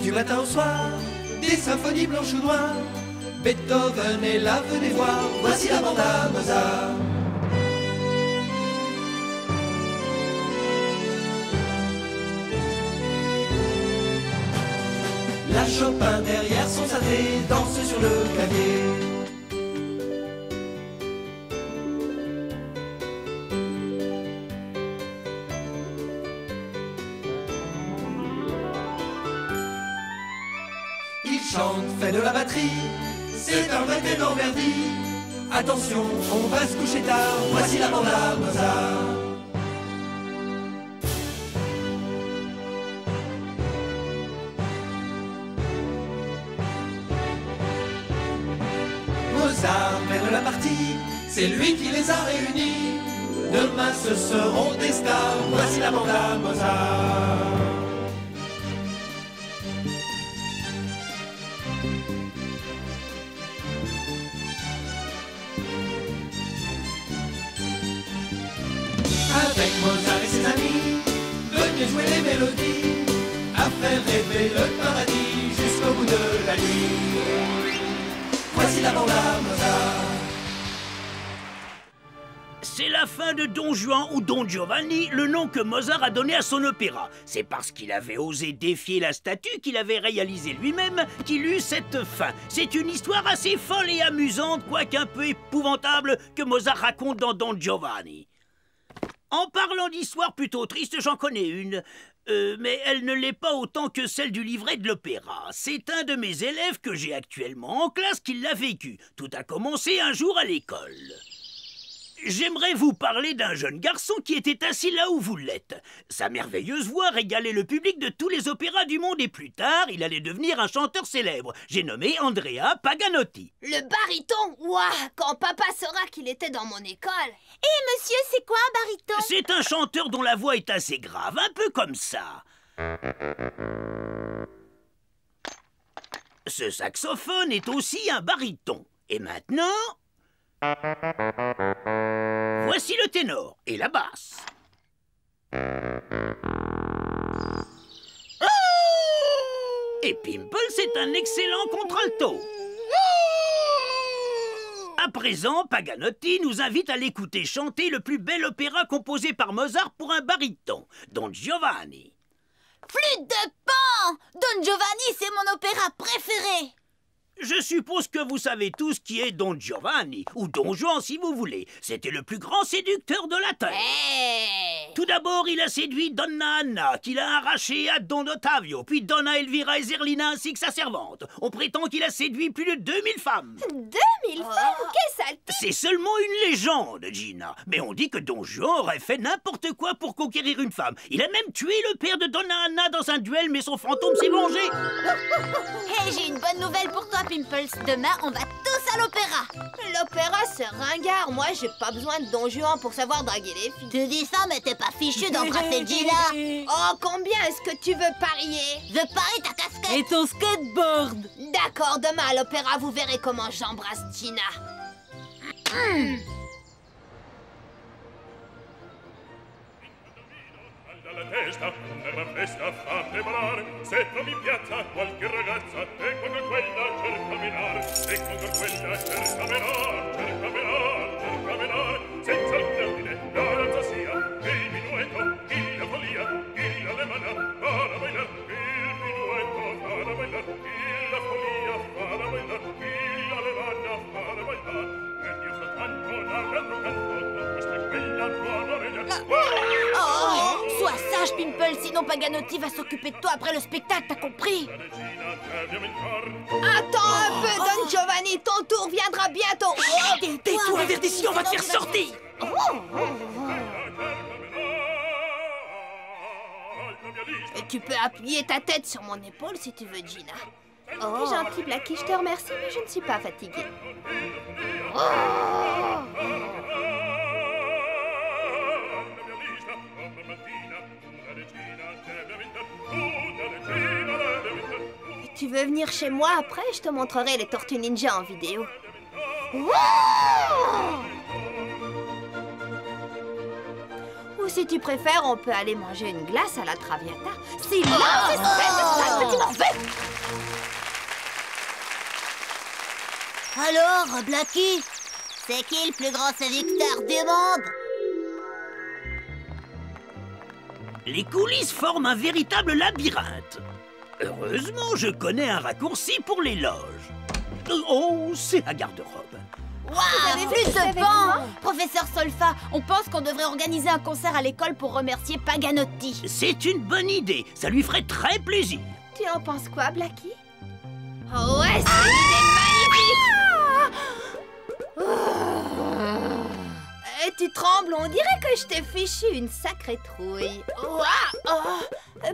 Du matin au soir, des symphonies blanches ou noires. Beethoven est là, venez voir, voici la bande à Mozart. La Chopin derrière son synthé danse sur le clavier. Il chante, fait de la batterie, c'est un vrai ténor Verdi. Attention, on va se coucher tard, voici la bande à Mozart. Mozart mène la partie, c'est lui qui les a réunis. Demain ce seront des stars, voici la bande à Mozart. Avec Mozart et ses amis, venez jouer les mélodies, à faire rêver le paradis jusqu'au bout de la nuit. Voici la bande à Mozart. C'est la fin de Don Juan ou Don Giovanni, le nom que Mozart a donné à son opéra. C'est parce qu'il avait osé défier la statue qu'il avait réalisé lui-même qu'il eut cette fin. C'est une histoire assez folle et amusante, quoique un peu épouvantable, que Mozart raconte dans Don Giovanni. En parlant d'histoire plutôt triste, j'en connais une. Mais elle ne l'est pas autant que celle du livret de l'opéra. C'est un de mes élèves que j'ai actuellement en classe qui l'a vécu. Tout a commencé un jour à l'école. J'aimerais vous parler d'un jeune garçon qui était assis là où vous l'êtes. Sa merveilleuse voix régalait le public de tous les opéras du monde et plus tard, il allait devenir un chanteur célèbre. J'ai nommé Andrea Paganotti. Le baryton? Ouah, quand papa saura qu'il était dans mon école. Et monsieur, c'est quoi un baryton? C'est un chanteur dont la voix est assez grave, un peu comme ça. Ce saxophone est aussi un baryton. Et maintenant... voici le ténor et la basse. Et Pimple, c'est un excellent contralto. À présent, Paganotti nous invite à l'écouter chanter le plus bel opéra composé par Mozart pour un baryton, Don Giovanni. Flûte de Pan! Don Giovanni, c'est mon opéra préféré. Je suppose que vous savez tous qui est Don Giovanni, ou Don Juan si vous voulez. C'était le plus grand séducteur de la terre. Hey. Tout d'abord, il a séduit Donna Anna, qu'il a arrachée à Don Ottavio, puis Donna Elvira et Zerlina ainsi que sa servante. On prétend qu'il a séduit plus de 2000 femmes. 2000 femmes? Quelle saleté! C'est seulement une légende, Gina. Mais on dit que Don Juan aurait fait n'importe quoi pour conquérir une femme. Il a même tué le père de Donna Anna dans un duel, mais son fantôme s'est vengé. Hey, j'ai une bonne nouvelle pour toi, Pimples. Demain, on va tous à l'opéra. L'opéra, c'est ringard. Moi, j'ai pas besoin de Don Juan pour savoir draguer les filles. Tu dis ça, mais t'es pas fichu d'embrasser Gina. Oh, combien est-ce que tu veux parier? Je parie ta casquette. Et ton skateboard. D'accord, demain à l'opéra, vous verrez comment j'embrasse Gina. Alla testa una gran festa fa preparare, se trovi in piazza qualche ragazza, e con quella cerca menare, e con quella cerca menare, cerca menare, cerca menare, senza il termine la danza sia, il minuetto, la follia, la mano, para bailar, il minuetto, para bailar, la follia, para bailar, la mano, para bailar, e io soltanto dall'altro canto, con questa e quella buona orecchia. Oh, sois sage, Pimple, sinon Paganotti va s'occuper de toi après le spectacle, t'as compris? Attends un peu, Don Giovanni, ton tour viendra bientôt. Tais-toi, Verdici, on va te faire sortir. Et tu peux appuyer ta tête sur mon épaule si tu veux, Gina. Oh. T'es gentil, Blackie, je te remercie, mais je ne suis pas fatiguée. Tu veux venir chez moi après? Je te montrerai les Tortues Ninja en vidéo. Ou si tu préfères, on peut aller manger une glace à la Traviata. C'est là, c'est ça, petit morveux! Alors, Blackie, c'est qui le plus grand séducteur du monde? Les coulisses forment un véritable labyrinthe. Heureusement, je connais un raccourci pour les loges. Oh, c'est la garde-robe. Waouh, plus de bancs! Professeur Solfa, on pense qu'on devrait organiser un concert à l'école pour remercier Paganotti. C'est une bonne idée, ça lui ferait très plaisir. Tu en penses quoi, Blackie? Oh ouais, c'est une idée magnifique! Tu trembles, on dirait que je t'ai fichu une sacrée trouille.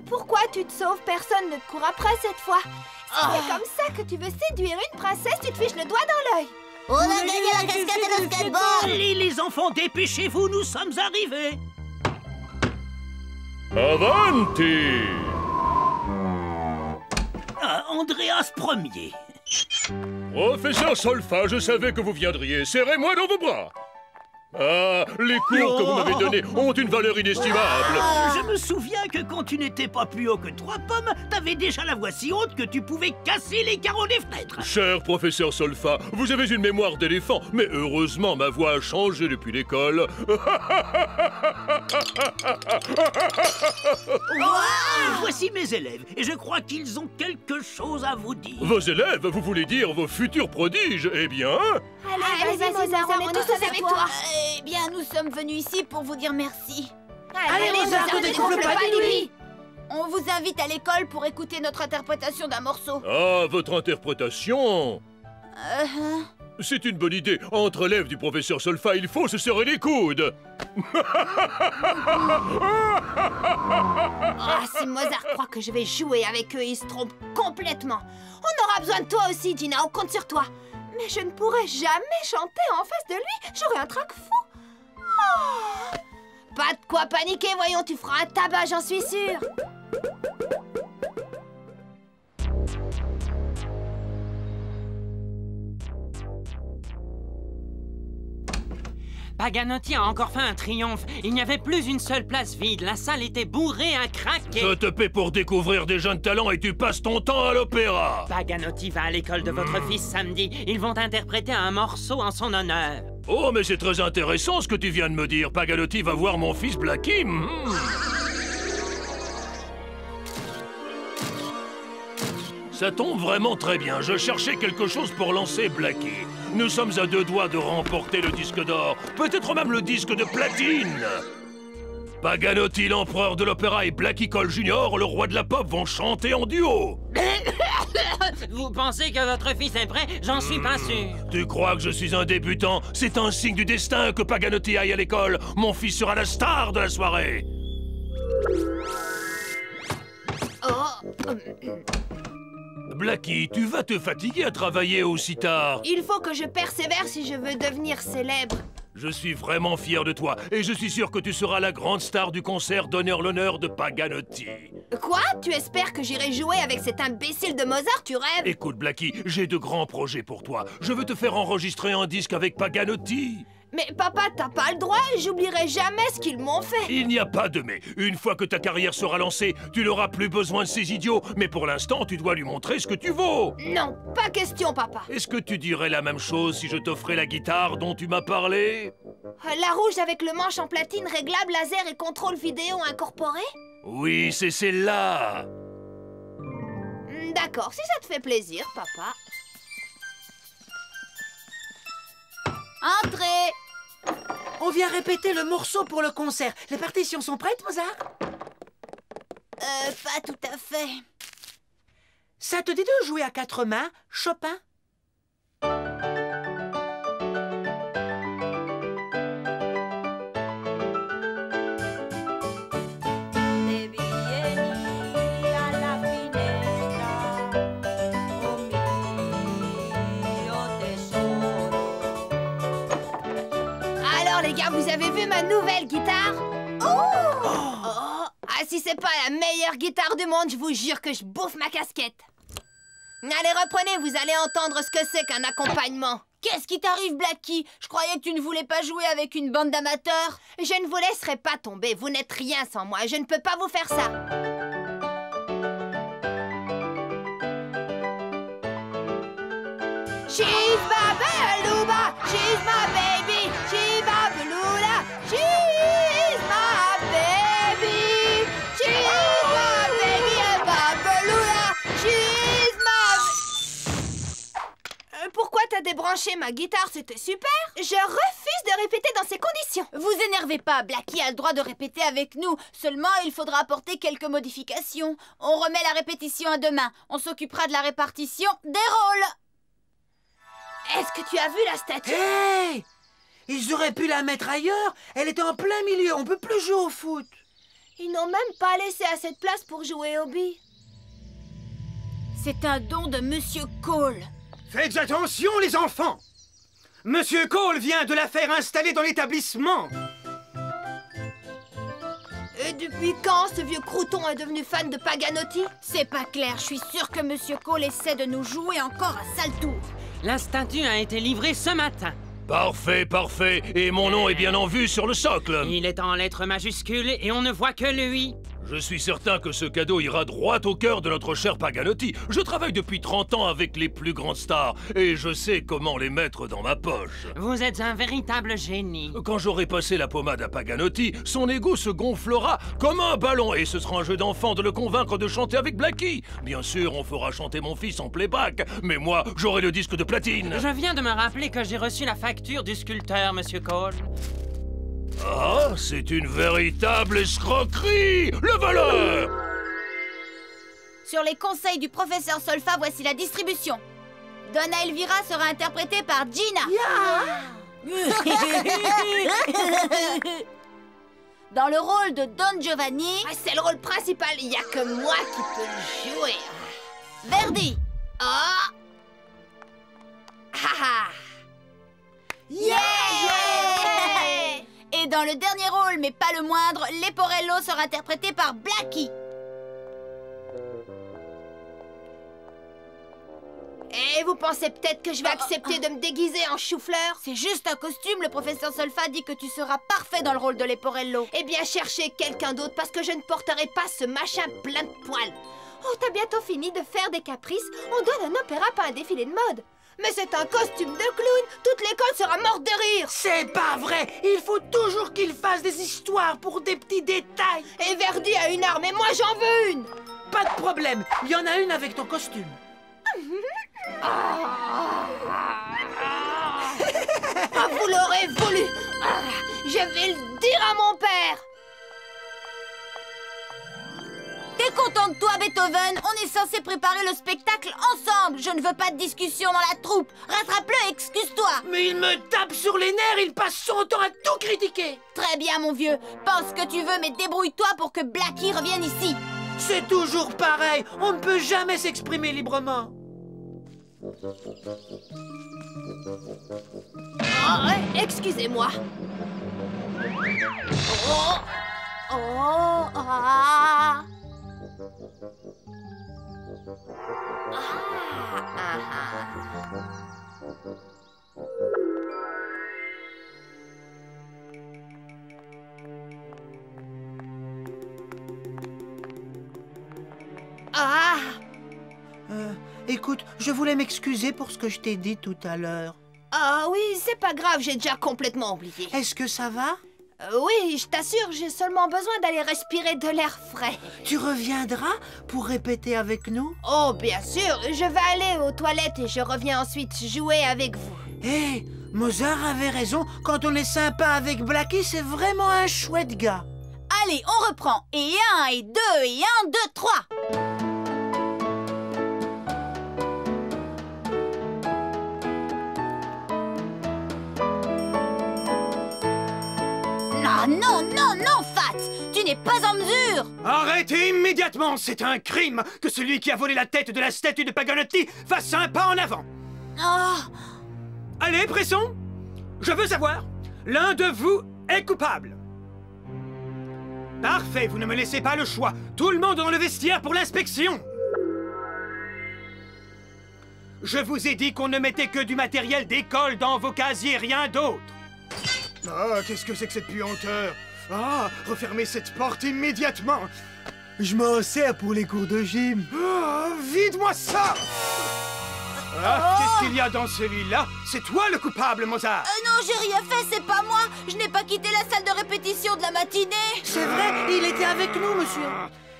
Pourquoi tu te sauves? Personne ne te court après cette fois. Si c'est comme ça que tu veux séduire une princesse, tu te fiches le doigt dans l'œil. On a gagné la cascade et le skateboard! Allez, les enfants, dépêchez-vous, nous sommes arrivés. Avanti! Ah, Andreas Premier. Professeur Solfa, je savais que vous viendriez. Serrez-moi dans vos bras. Ah, les cours que vous m'avez donnés ont une valeur inestimable. Je me souviens que quand tu n'étais pas plus haut que 3 pommes, t'avais déjà la voix si haute que tu pouvais casser les carreaux des fenêtres. Cher professeur Solfa, vous avez une mémoire d'éléphant, mais heureusement ma voix a changé depuis l'école. Voici mes élèves, et je crois qu'ils ont quelque chose à vous dire. Vos élèves, vous voulez dire vos futurs prodiges? Eh bien... Allez, vas-y, Mozart, on est tous avec toi. Eh bien, nous sommes venus ici pour vous dire merci. Allez, Mozart, ne dégonfle pas de lui. On vous invite à l'école pour écouter notre interprétation d'un morceau. Ah, votre interprétation? C'est une bonne idée. Entre élèves du professeur Solfa, il faut se serrer les coudes. Si Mozart croit que je vais jouer avec eux, il se trompe complètement. On aura besoin de toi aussi, Gina, on compte sur toi. Mais je ne pourrai jamais chanter en face de lui, j'aurai un trac fou. Pas de quoi paniquer, voyons, tu feras un tabac, j'en suis sûre. Paganotti a encore fait un triomphe. Il n'y avait plus une seule place vide. La salle était bourrée à craquer. Je te paie pour découvrir des jeunes talents et tu passes ton temps à l'opéra. Paganotti va à l'école de votre fils samedi. Ils vont interpréter un morceau en son honneur. Oh, mais c'est très intéressant ce que tu viens de me dire. Paganotti va voir mon fils Blackie. Ça tombe vraiment très bien. Je cherchais quelque chose pour lancer Blackie. Nous sommes à 2 doigts de remporter le disque d'or. Peut-être même le disque de platine. Paganotti, l'empereur de l'opéra, et Blackie Cole Jr., le roi de la pop, vont chanter en duo. Vous pensez que votre fils est prêt? J'en suis pas sûr. Tu crois que je suis un débutant? C'est un signe du destin que Paganotti aille à l'école. Mon fils sera la star de la soirée. Blackie, tu vas te fatiguer à travailler aussi tard. Il faut que je persévère si je veux devenir célèbre. Je suis vraiment fier de toi et je suis sûr que tu seras la grande star du concert d'honneur-l'honneur de Paganotti. Quoi? Tu espères que j'irai jouer avec cet imbécile de Mozart, tu rêves? Écoute, Blackie, j'ai de grands projets pour toi. Je veux te faire enregistrer un disque avec Paganotti. Mais papa, t'as pas le droit, j'oublierai jamais ce qu'ils m'ont fait. Il n'y a pas de mais. Une fois que ta carrière sera lancée, tu n'auras plus besoin de ces idiots. Mais pour l'instant, tu dois lui montrer ce que tu vaux. Non, pas question, papa. Est-ce que tu dirais la même chose si je t'offrais la guitare dont tu m'as parlé? La rouge avec le manche en platine réglable, laser et contrôle vidéo incorporé? Oui, c'est celle-là. D'accord, si ça te fait plaisir, papa. Entrez! On vient répéter le morceau pour le concert. Les partitions sont prêtes, Mozart? Pas tout à fait. Ça te dit de jouer à 4 mains, Chopin? Les gars, vous avez vu ma nouvelle guitare? Ah, si c'est pas la meilleure guitare du monde, je vous jure que je bouffe ma casquette. Allez, reprenez, vous allez entendre ce que c'est qu'un accompagnement. Qu'est-ce qui t'arrive, Blackie? Je croyais que tu ne voulais pas jouer avec une bande d'amateurs. Je ne vous laisserai pas tomber, vous n'êtes rien sans moi, je ne peux pas vous faire ça. She's my beluga, she's my baby, she's my beluga, she's my baby, she's my baby and my beluga, she's my... Pourquoi t'as débranché ma guitare? C'était super. Je refuse de répéter dans ces conditions. Vous énervez pas, Blackie a le droit de répéter avec nous. Seulement, il faudra apporter quelques modifications. On remet la répétition à demain. On s'occupera de la répartition des rôles. Est-ce que tu as vu la statue? Hé! Ils auraient pu la mettre ailleurs. Elle était en plein milieu. On peut plus jouer au foot. Ils n'ont même pas laissé assez de place pour jouer au billes. C'est un don de Monsieur Cole. Faites attention, les enfants! Monsieur Cole vient de la faire installer dans l'établissement. Et depuis quand ce vieux crouton est devenu fan de Paganotti? C'est pas clair. Je suis sûre que Monsieur Cole essaie de nous jouer encore un sale tour. La statue a été livrée ce matin. Parfait, parfait. Et mon nom est bien en vue sur le socle. Il est en lettres majuscules et on ne voit que lui. Je suis certain que ce cadeau ira droit au cœur de notre cher Paganotti. Je travaille depuis 30 ans avec les plus grandes stars et je sais comment les mettre dans ma poche. Vous êtes un véritable génie. Quand j'aurai passé la pommade à Paganotti, son ego se gonflera comme un ballon et ce sera un jeu d'enfant de le convaincre de chanter avec Blackie. Bien sûr, on fera chanter mon fils en playback, mais moi, j'aurai le disque de platine. Je viens de me rappeler que j'ai reçu la facture du sculpteur, Monsieur Cole. Ah, c'est une véritable escroquerie! Le voleur! Sur les conseils du professeur Solfa, voici la distribution. Donna Elvira sera interprétée par Gina. Dans le rôle de Don Giovanni... c'est le rôle principal, il n'y a que moi qui peux le jouer. Verdi. Et dans le dernier rôle, mais pas le moindre, Leporello sera interprété par Blackie. Et vous pensez peut-être que je vais accepter de me déguiser en chou-fleur? C'est juste un costume, le professeur Solfa dit que tu seras parfait dans le rôle de Leporello. Eh bien, cherchez quelqu'un d'autre parce que je ne porterai pas ce machin plein de poils. Oh, t'as bientôt fini de faire des caprices? On donne un opéra, pas un défilé de mode. Mais c'est un costume de clown. Toute l'école sera morte de rire. C'est pas vrai. Il faut toujours qu'il fasse des histoires pour des petits détails. Et Verdi a une arme et moi j'en veux une. Pas de problème. Il y en a une avec ton costume. Vous l'aurez voulu. Je vais le dire à mon père. T'es content de toi, Beethoven? On est censé préparer le spectacle ensemble. Je ne veux pas de discussion dans la troupe. Rattrape-le et excuse-toi. Mais il me tape sur les nerfs, il passe son temps à tout critiquer. Très bien, mon vieux. Pense ce que tu veux, mais débrouille-toi pour que Blackie revienne ici. C'est toujours pareil. On ne peut jamais s'exprimer librement. Excusez-moi. Écoute, je voulais m'excuser pour ce que je t'ai dit tout à l'heure. Ah oui, c'est pas grave, j'ai déjà complètement oublié. Est-ce que ça va? Oui, je t'assure, j'ai seulement besoin d'aller respirer de l'air frais. Tu reviendras pour répéter avec nous? Oh, bien sûr, je vais aller aux toilettes et je reviens ensuite jouer avec vous. Hé, Mozart avait raison, quand on est sympa avec Blackie, c'est vraiment un chouette gars. Allez, on reprend. Et 1, et 2, et 1, 2, 3. Non, non, non, Fat! Tu n'es pas en mesure! Arrêtez immédiatement! C'est un crime que celui qui a volé la tête de la statue de Paganotti fasse un pas en avant! Oh. Allez, pressons! Je veux savoir, l'un de vous est coupable. Parfait, vous ne me laissez pas le choix. Tout le monde dans le vestiaire pour l'inspection. Je vous ai dit qu'on ne mettait que du matériel d'école dans vos casiers, rien d'autre. Ah, qu'est-ce que c'est que cette puanteur? Ah, refermez cette porte immédiatement. Je m'en sers pour les cours de gym. Ah, vide-moi ça! Ah, qu'est-ce qu'il y a dans celui-là? C'est toi le coupable, Mozart! Non, j'ai rien fait, c'est pas moi. Je n'ai pas quitté la salle de répétition de la matinée. C'est vrai, il était avec nous, monsieur.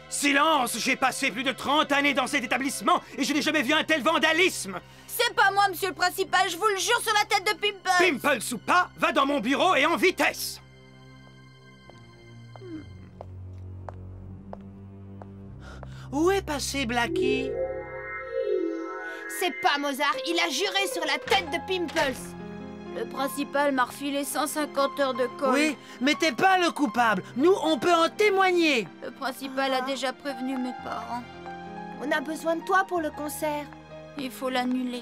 Silence! J'ai passé plus de 30 années dans cet établissement et je n'ai jamais vu un tel vandalisme! C'est pas moi, monsieur le principal, je vous le jure sur la tête de Pimples. Pimples ou pas, va dans mon bureau et en vitesse! Où est passé Blackie? C'est pas Mozart, il a juré sur la tête de Pimples. Le principal m'a refilé 150 heures de colle. Oui, mais t'es pas le coupable. Nous, on peut en témoigner. Le principal a déjà prévenu mes parents. On a besoin de toi pour le concert. Il faut l'annuler.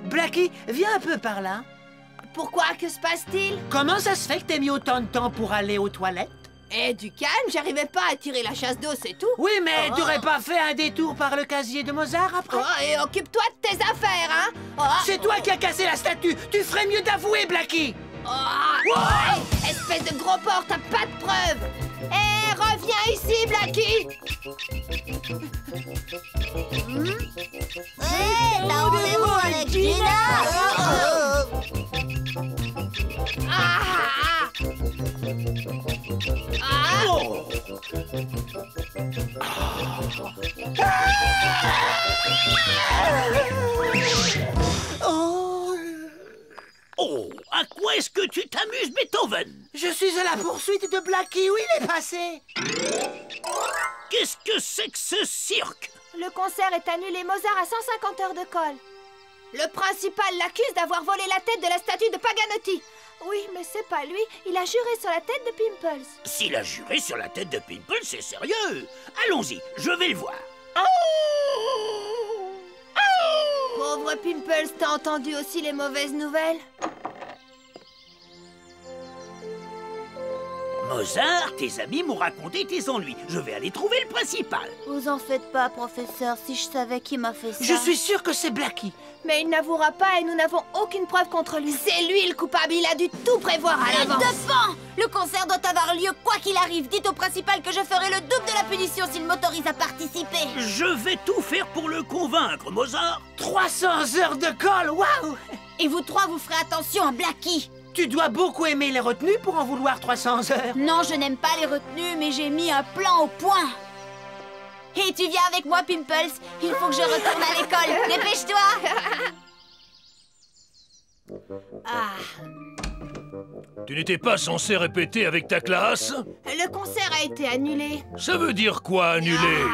Blackie, viens un peu par là. Pourquoi? Que se passe-t-il? Comment ça se fait que t'aies mis autant de temps pour aller aux toilettes? Eh, du calme, j'arrivais pas à tirer la chasse d'eau, c'est tout. Oui, mais t'aurais pas fait un détour par le casier de Mozart après? Oh, et occupe-toi de tes affaires, hein. C'est toi qui as cassé la statue. Tu ferais mieux d'avouer, Blackie. Hey, espèce de gros porc, t'as pas de preuves. Eh, reviens ici, Blackie. T'as rendez-vous avec Gina? Oh, à quoi est-ce que tu t'amuses, Beethoven? Je suis à la poursuite de Blackie. Où il est passé? Qu'est-ce que c'est que ce cirque? Le concert est annulé. Mozart a 150 heures de colle. Le principal l'accuse d'avoir volé la tête de la statue de Paganotti. Oui, mais c'est pas lui. Il a juré sur la tête de Pimples. S'il a juré sur la tête de Pimples, c'est sérieux. Allons-y, je vais le voir. Pauvre Pimples, t'as entendu aussi les mauvaises nouvelles? Mozart, tes amis m'ont raconté tes ennuis. Je vais aller trouver le principal. Vous en faites pas, professeur, si je savais qui m'a fait ça. Je suis sûr que c'est Blackie. Mais il n'avouera pas et nous n'avons aucune preuve contre lui. C'est lui le coupable, il a dû tout prévoir à l'avance. Devant! Le concert doit avoir lieu quoi qu'il arrive. Dites au principal que je ferai le double de la punition s'il m'autorise à participer. Je vais tout faire pour le convaincre, Mozart. 300 heures de colle, waouh! Et vous trois, vous ferez attention à Blackie. Tu dois beaucoup aimer les retenues pour en vouloir 300 heures. Non, je n'aime pas les retenues, mais j'ai mis un plan au point. Et tu viens avec moi, Pimples? Il faut que je retourne à l'école. Dépêche-toi! Tu n'étais pas censé répéter avec ta classe? Le concert a été annulé. Ça veut dire quoi, annulé?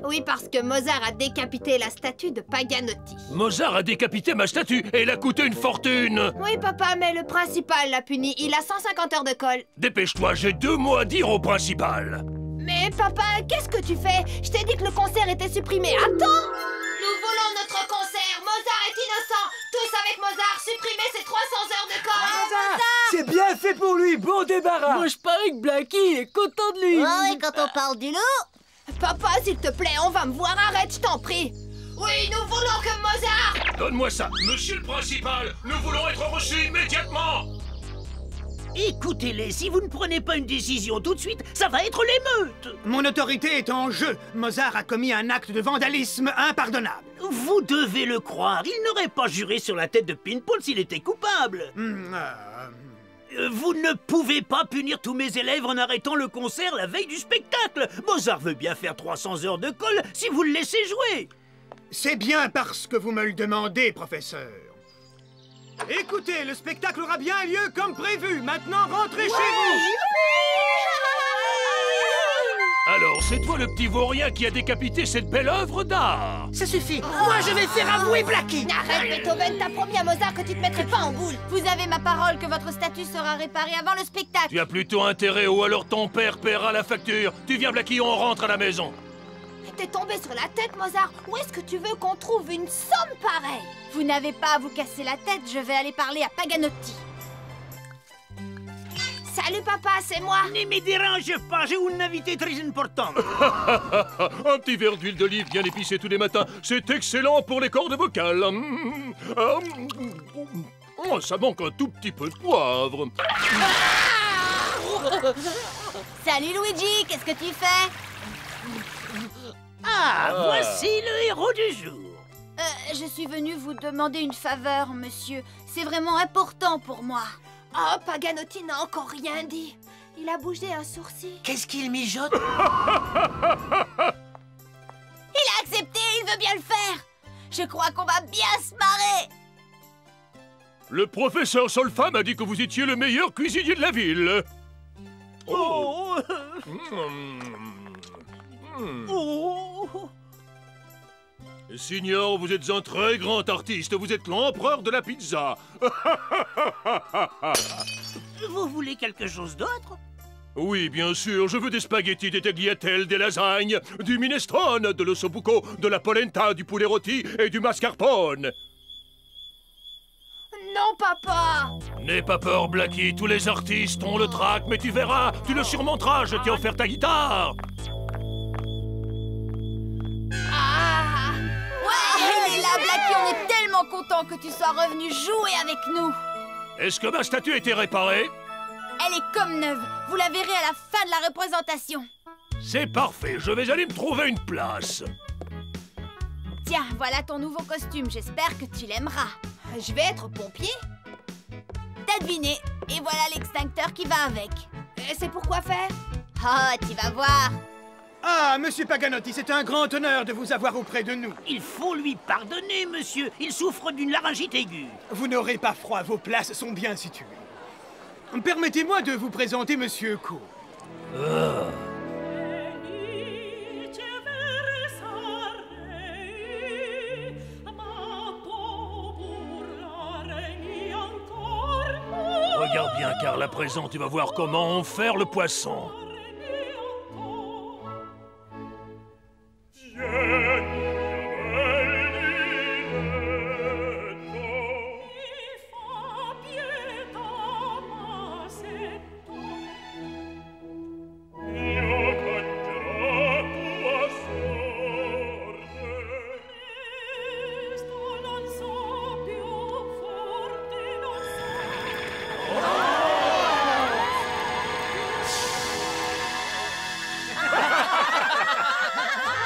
Oui, parce que Mozart a décapité la statue de Paganotti. Mozart a décapité ma statue et elle a coûté une fortune! Oui, papa, mais le principal l'a puni. Il a 150 heures de colle. Dépêche-toi, j'ai 2 mots à dire au principal! Mais papa, qu'est-ce que tu fais? Je t'ai dit que le concert était supprimé. Attends! Nous voulons notre concert. Mozart est innocent. Tous avec Mozart, supprimez ces 300 heures de colle. C'est bien fait pour lui, bon débarras. Moi, je parie que Blackie est content de lui. Oh, et quand on parle du loup... Papa, s'il te plaît, on va me voir. Arrête, je t'en prie. Oui, nous voulons que Mozart... Donne-moi ça! Monsieur le principal, nous voulons être reçus immédiatement! Écoutez-les, si vous ne prenez pas une décision tout de suite, ça va être l'émeute. Mon autorité est en jeu. Mozart a commis un acte de vandalisme impardonnable. Vous devez le croire. Il n'aurait pas juré sur la tête de Pimples s'il était coupable. Vous ne pouvez pas punir tous mes élèves en arrêtant le concert la veille du spectacle. Mozart veut bien faire 300 heures de colle si vous le laissez jouer. C'est bien parce que vous me le demandez, professeur. Écoutez, le spectacle aura bien lieu comme prévu. Maintenant, rentrez chez vous. Alors, c'est toi le petit vaurien qui a décapité cette belle œuvre d'art? Ça suffit. Moi, je vais faire avouer Blackie. Arrête, Beethoven, t'as promis à Mozart que tu te mettrais pas en boule. Vous avez ma parole que votre statue sera réparée avant le spectacle. Tu as plutôt intérêt ou alors ton père paiera la facture. Tu viens, Blackie, on rentre à la maison. T'es tombé sur la tête, Mozart. Où est-ce que tu veux qu'on trouve une somme pareille? Vous n'avez pas à vous casser la tête, je vais aller parler à Paganotti. Salut, papa, c'est moi. Ne me dérange pas, j'ai une invitée très importante. Un petit verre d'huile d'olive bien épicée tous les matins, c'est excellent pour les cordes vocales. Oh, ça manque un tout petit peu de poivre. Salut Luigi, qu'est-ce que tu fais? Voici le héros du jour. Je suis venue vous demander une faveur, monsieur. C'est vraiment important pour moi. Oh, Paganotti n'a encore rien dit. Il a bougé un sourcil. Qu'est-ce qu'il mijote? Il a accepté, il veut bien le faire. Je crois qu'on va bien se marrer. Le professeur Solfa m'a dit que vous étiez le meilleur cuisinier de la ville. Oh. Signor, vous êtes un très grand artiste. Vous êtes l'empereur de la pizza. Vous voulez quelque chose d'autre? Oui, bien sûr. Je veux des spaghettis, des tagliatelles, des lasagnes, du minestrone, de l'ossobuco, de la polenta, du poulet rôti et du mascarpone. Non, papa! N'aie pas peur, Blackie. Tous les artistes ont le trac, mais tu verras. Tu le surmonteras. Je t'ai offert ta guitare. Ouais, là, Blackie, on est tellement contents que tu sois revenu jouer avec nous. Est-ce que ma statue a été réparée? Elle est comme neuve. Vous la verrez à la fin de la représentation. C'est parfait. Je vais aller me trouver une place. Tiens, voilà ton nouveau costume. J'espère que tu l'aimeras. Je vais être pompier. T'as deviné. Et voilà l'extincteur qui va avec. C'est pour quoi faire? Oh, tu vas voir. Ah, monsieur Paganotti, c'est un grand honneur de vous avoir auprès de nous. Il faut lui pardonner, monsieur. Il souffre d'une laryngite aiguë. Vous n'aurez pas froid, vos places sont bien situées. Permettez-moi de vous présenter monsieur Cole. Regarde bien, Karl, à présent, tu vas voir comment faire le poisson.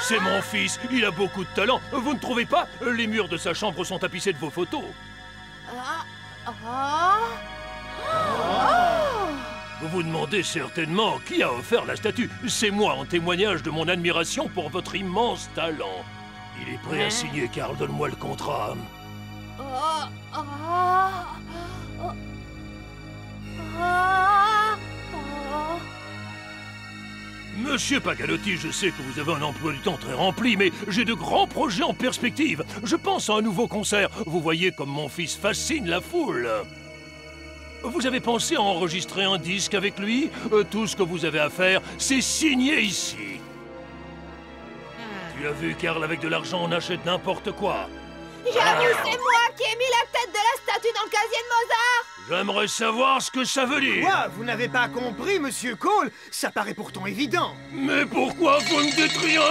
C'est mon fils, il a beaucoup de talent. Vous ne trouvez pas? Les murs de sa chambre sont tapissés de vos photos. Vous vous demandez certainement qui a offert la statue. C'est moi, en témoignage de mon admiration pour votre immense talent. Il est prêt à signer, Karl. Donne-moi le contrat. Monsieur Paganotti, je sais que vous avez un emploi du temps très rempli, mais j'ai de grands projets en perspective. Je pense à un nouveau concert. Vous voyez comme mon fils fascine la foule. Vous avez pensé à enregistrer un disque avec lui? Tout ce que vous avez à faire, c'est signer ici. Tu as vu, Karl, avec de l'argent, on achète n'importe quoi. J'avoue, c'est moi qui ai mis la tête de la statue dans le casier de Mozart. J'aimerais savoir ce que ça veut dire. Quoi? Vous n'avez pas compris, monsieur Cole? Ça paraît pourtant évident. Mais pourquoi vous ne dites rien?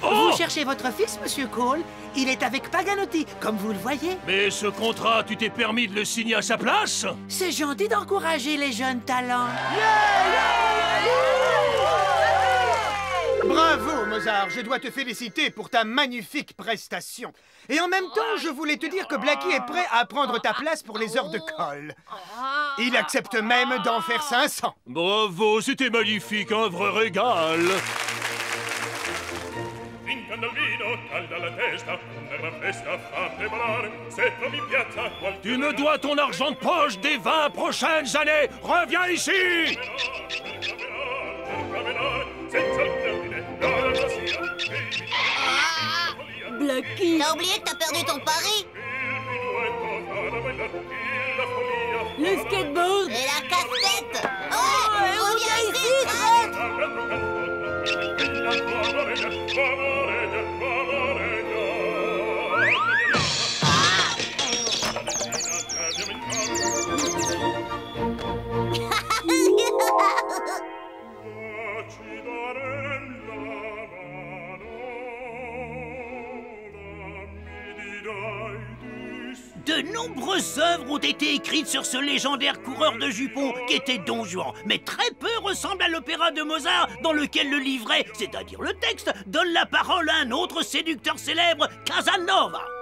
Vous cherchez votre fils, monsieur Cole? Il est avec Paganotti, comme vous le voyez. Mais ce contrat, tu t'es permis de le signer à sa place? C'est gentil d'encourager les jeunes talents. Bravo, Mozart. Je dois te féliciter pour ta magnifique prestation. Et en même temps, je voulais te dire que Blackie est prêt à prendre ta place pour les heures de colle. Il accepte même d'en faire 500. Bravo, c'était magnifique, un vrai régal. Tu me dois ton argent de poche des 20 prochaines années. Reviens ici. Blackie, T'as oublié que t'as perdu ton pari? le skateboard. Et la casse-tête. Oh, reviens ici, traître. De De nombreuses œuvres ont été écrites sur ce légendaire coureur de jupons qui était Don Juan, mais très peu ressemblent à l'opéra de Mozart dans lequel le livret, c'est-à-dire le texte, donne la parole à un autre séducteur célèbre, Casanova.